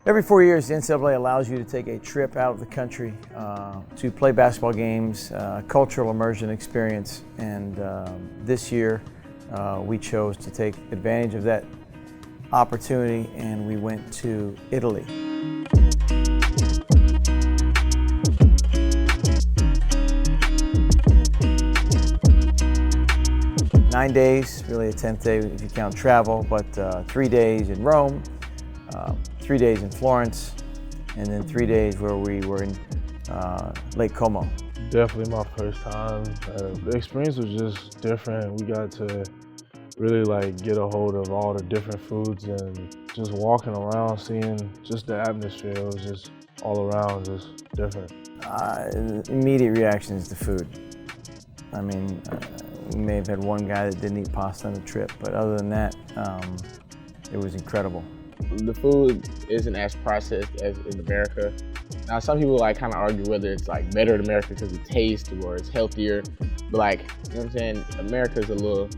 Every 4 years, the NCAA allows you to take a trip out of the country to play basketball games, cultural immersion experience, and this year we chose to take advantage of that opportunity and we went to Italy. Nine days, really a 10th day if you count travel, but 3 days in Rome, 3 days in Florence, and then 3 days where we were in Lake Como. Definitely my first time. The experience was just different. We got to really get a hold of all the different foods and just walking around, seeing just the atmosphere. It was just all around just different. Immediate reaction is the food. I mean, we may have had one guy that didn't eat pasta on the trip, but other than that, it was incredible. The food isn't as processed as in America. Now, some people kind of argue whether it's better in America because it tastes or it's healthier. But you know what I'm saying? America's a little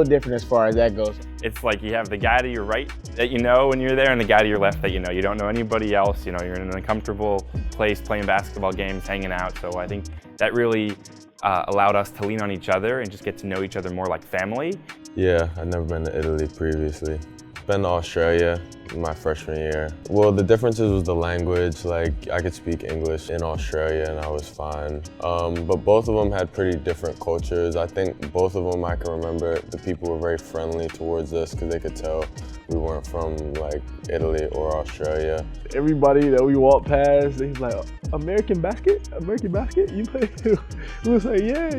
different as far as that goes. It's like you have the guy to your right that you know when you're there and the guy to your left that you know. You don't know anybody else. You know, you're in an uncomfortable place playing basketball games, hanging out. So I think that really allowed us to lean on each other and just get to know each other more like family. Yeah, I'd never been to Italy previously. Been to Australia my freshman year. Well, the differences was the language. I could speak English in Australia and I was fine. But both of them had pretty different cultures. I think both of them, I can remember, the people were very friendly towards us because they could tell we weren't from Italy or Australia. Everybody that we walked past, they was like, American basket? American basket? You play? We was like, yeah.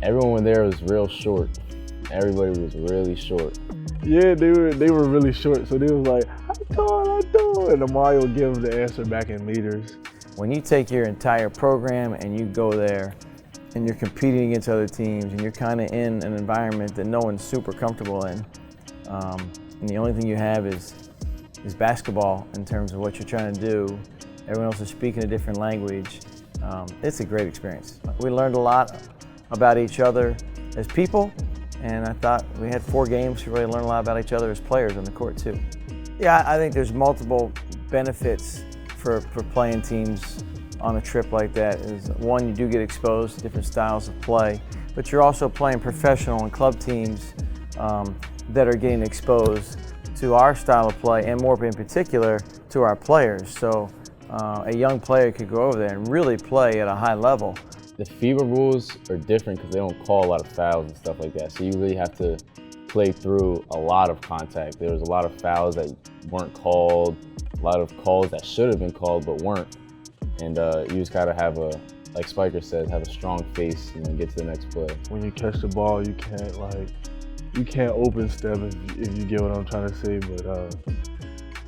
Everyone there was real short. Everybody was really short. Yeah, they were really short, so they was like, how tall? And Amari would give them the answer back in meters. When you take your entire program and you go there and you're competing against other teams and you're kind of in an environment that no one's super comfortable in, and the only thing you have is basketball in terms of what you're trying to do, everyone else is speaking a different language, it's a great experience. We learned a lot about each other as people, and I thought we had 4 games to really learn a lot about each other as players on the court too. Yeah, I think there's multiple benefits for playing teams on a trip like that. One, you do get exposed to different styles of play, but you're also playing professional and club teams that are getting exposed to our style of play and more in particular to our players. So a young player could go over there and really play at a high level. The FIBA rules are different because they don't call a lot of fouls and stuff like that. So you really have to play through a lot of contact. There was a lot of fouls that weren't called, a lot of calls that should have been called but weren't. And you just gotta have like Spiker says, have a strong face and get to the next play. When you catch the ball, you can't open step if you get what I'm trying to say. But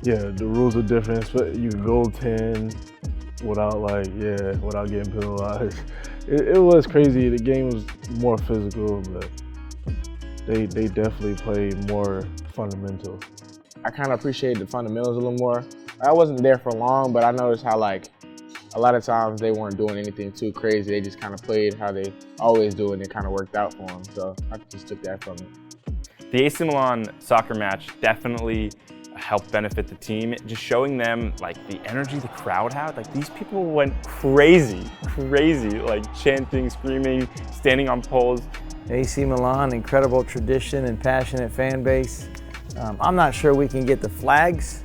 yeah, the rules are different. You can go 10 without getting penalized. It was crazy. The game was more physical, but they definitely played more fundamental. I kind of appreciate the fundamentals a little more. I wasn't there for long, but I noticed how a lot of times they weren't doing anything too crazy. They just kind of played how they always do, and it kind of worked out for them. So I just took that from it. The AC Milan soccer match definitely helped benefit the team. Just showing them the energy the crowd had. These people went crazy, chanting, screaming, standing on poles. AC Milan, incredible tradition and passionate fan base. I'm not sure we can get the flags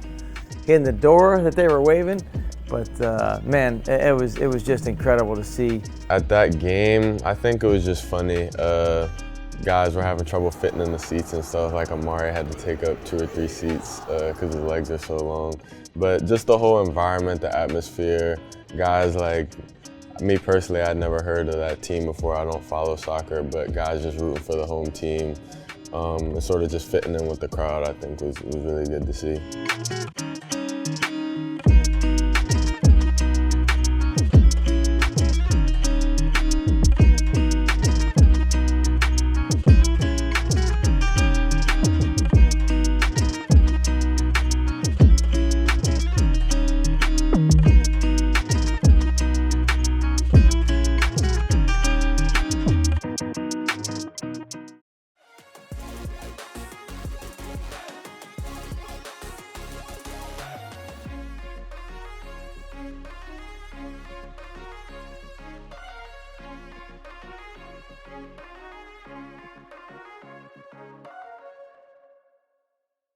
in the door that they were waving, but man, it was just incredible to see. At that game, I think it was just funny. Guys were having trouble fitting in the seats and stuff. Amari had to take up 2 or 3 seats because his legs are so long. But just the whole environment, the atmosphere, guys me personally, I'd never heard of that team before. I don't follow soccer, but guys just rooting for the home team and sort of just fitting in with the crowd, I think was really good to see.